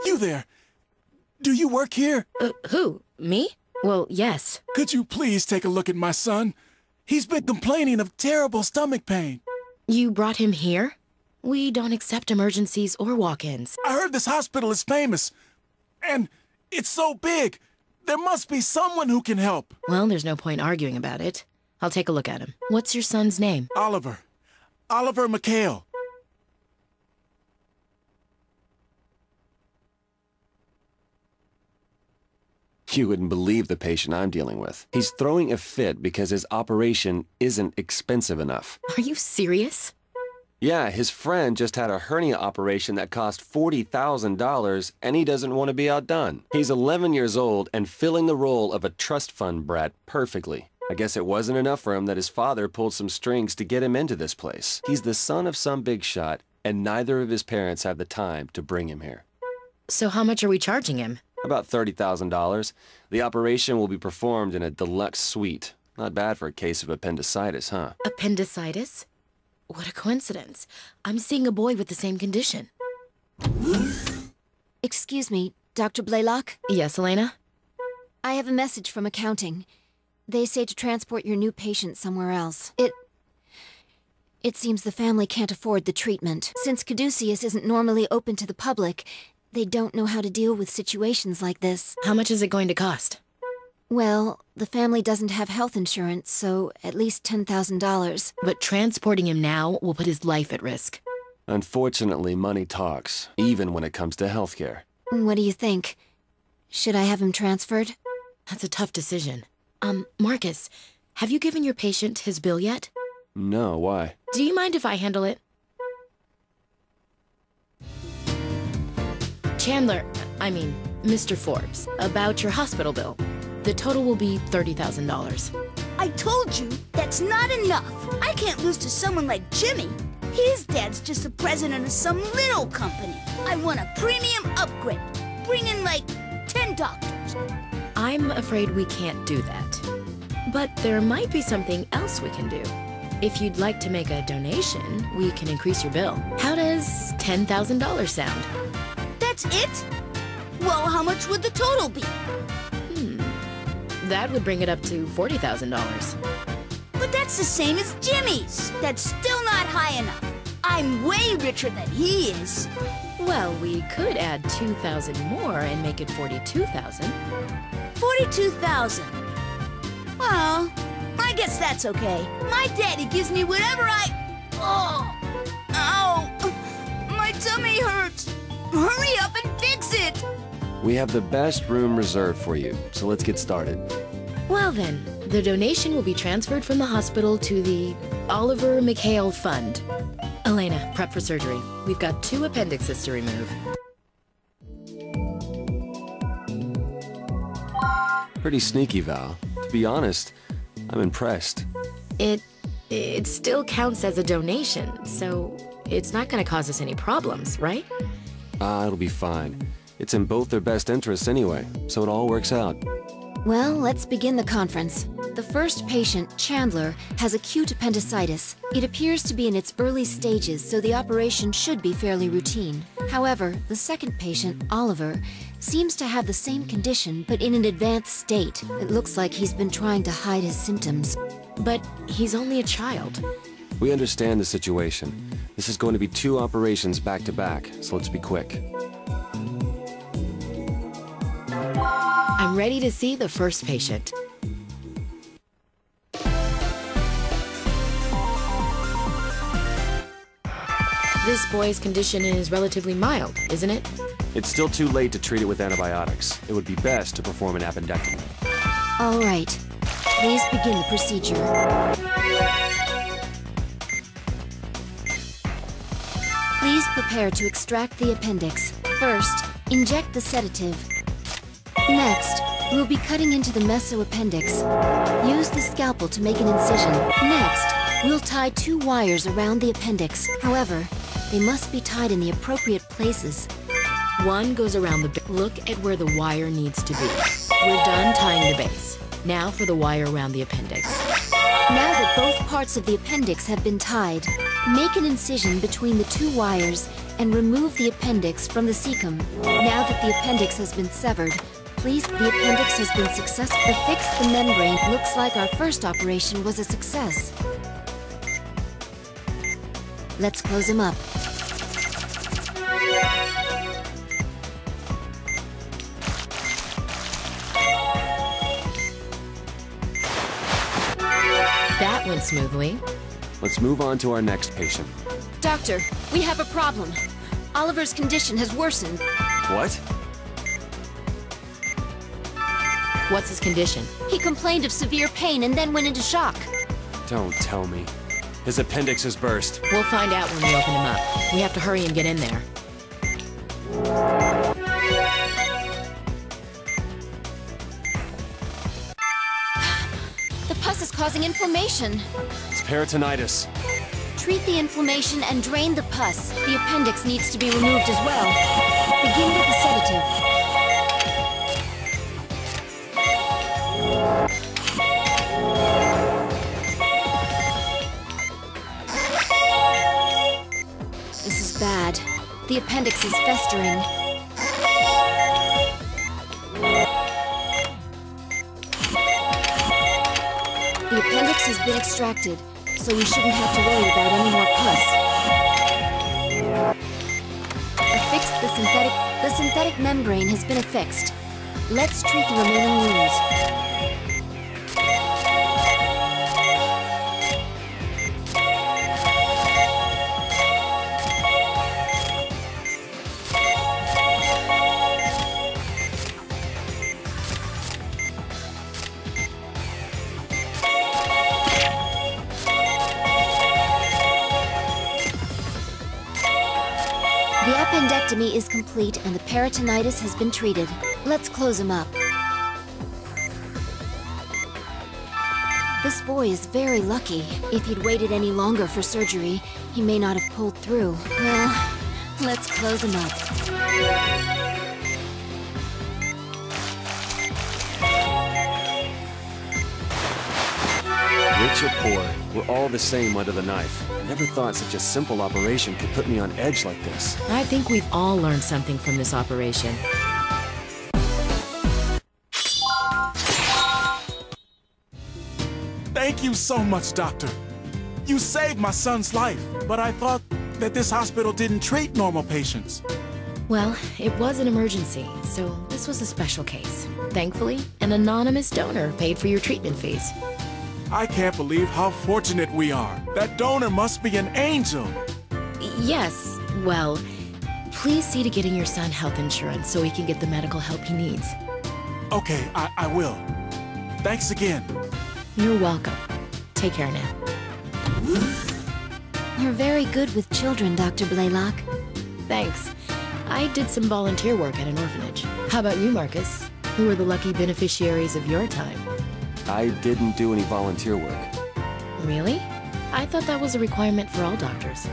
You there. Do you work here? Who? Me? Well, yes. Could you please take a look at my son? He's been complaining of terrible stomach pain. You brought him here? We don't accept emergencies or walk-ins. I heard this hospital is famous. And it's so big. There must be someone who can help. Well, there's no point arguing about it. I'll take a look at him. What's your son's name? Oliver. Oliver McHale. You wouldn't believe the patient I'm dealing with. He's throwing a fit because his operation isn't expensive enough. Are you serious? Yeah, his friend just had a hernia operation that cost $40,000, and he doesn't want to be outdone. He's 11 years old and filling the role of a trust fund brat perfectly. I guess it wasn't enough for him that his father pulled some strings to get him into this place. He's the son of some big shot, and neither of his parents have the time to bring him here. So how much are we charging him? About $30,000. The operation will be performed in a deluxe suite. Not bad for a case of appendicitis, huh? Appendicitis? What a coincidence. I'm seeing a boy with the same condition. Excuse me, Dr. Blaylock? Yes, Elena? I have a message from accounting. They say to transport your new patient somewhere else. It seems the family can't afford the treatment. Since Caduceus isn't normally open to the public, they don't know how to deal with situations like this. How much is it going to cost? Well, the family doesn't have health insurance, so at least $10,000. But transporting him now will put his life at risk. Unfortunately, money talks, even when it comes to healthcare. What do you think? Should I have him transferred? That's a tough decision. Marcus, have you given your patient his bill yet? No, why? Do you mind if I handle it? Chandler, Mr. Forbes, about your hospital bill. The total will be $30,000. I told you, that's not enough. I can't lose to someone like Jimmy. His dad's just the president of some little company. I want a premium upgrade. Bring in like 10 doctors. I'm afraid we can't do that. But there might be something else we can do. If you'd like to make a donation, we can increase your bill. How does $10,000 sound? That's it? Well, how much would the total be? That would bring it up to $40,000. But that's the same as Jimmy's. That's still not high enough. I'm way richer than he is. Well, we could add $2,000 more and make it $42,000. $42,000. Well, I guess that's okay. My daddy gives me whatever Oh! Ow! My tummy hurts. Hurry up and fix it! We have the best room reserved for you, so let's get started. Well then, the donation will be transferred from the hospital to the Oliver McHale Fund. Elena, prep for surgery. We've got 2 appendixes to remove. Pretty sneaky, Val. To be honest, I'm impressed. It still counts as a donation, so it's not gonna cause us any problems, right? It'll be fine. It's in both their best interests anyway, so it all works out. Well, let's begin the conference. The first patient, Chandler, has acute appendicitis. It appears to be in its early stages, so the operation should be fairly routine. However, the second patient, Oliver, seems to have the same condition, but in an advanced state. It looks like he's been trying to hide his symptoms. But he's only a child. We understand the situation. This is going to be 2 operations back to back, so let's be quick. I'm ready to see the first patient. This boy's condition is relatively mild, isn't it? It's still too late to treat it with antibiotics. It would be best to perform an appendectomy. All right. Please begin the procedure. Please prepare to extract the appendix. First, inject the sedative. Next, we'll be cutting into the mesoappendix. Use the scalpel to make an incision. Next, we'll tie 2 wires around the appendix. However, they must be tied in the appropriate places. One goes around the base. Look at where the wire needs to be. We're done tying the base. Now for the wire around the appendix. Now that Both parts of the appendix have been tied. Make an incision between the two wires and remove the appendix from the cecum. Now that the appendix has been severed, the appendix has been successfully fixed. The membrane. Looks like our first operation was a success. Let's close him up. That went smoothly. Let's move on to our next patient. Doctor, we have a problem. Oliver's condition has worsened. What? What's his condition? He complained of severe pain and then went into shock. Don't tell me. His appendix has burst. We'll find out when we open him up. We have to hurry and get in there. The pus is causing inflammation. It's peritonitis. Treat the inflammation and drain the pus. The appendix needs to be removed as well. Begin with the sedative. This is bad. The appendix is festering. The appendix has been extracted, so we shouldn't have to worry about any more pus. Affixed the synthetic membrane has been affixed. Let's treat the remaining wounds. The appendectomy is complete and the peritonitis has been treated. Let's close him up. This boy is very lucky. If he'd waited any longer for surgery, he may not have pulled through. Well, let's close him up. Rich or poor, we're all the same under the knife. I never thought such a simple operation could put me on edge like this. I think we've all learned something from this operation. Thank you so much, Doctor. You saved my son's life, but I thought that this hospital didn't treat normal patients. Well, it was an emergency, so this was a special case. Thankfully, an anonymous donor paid for your treatment fees. I can't believe how fortunate we are. That donor must be an angel. Yes, well, please see to getting your son health insurance so he can get the medical help he needs. Okay, I will. Thanks again. You're welcome. Take care now. You're very good with children, Dr. Blaylock. Thanks. I did some volunteer work at an orphanage. How about you, Marcus? Who are the lucky beneficiaries of your time? I didn't do any volunteer work. Really? I thought that was a requirement for all doctors.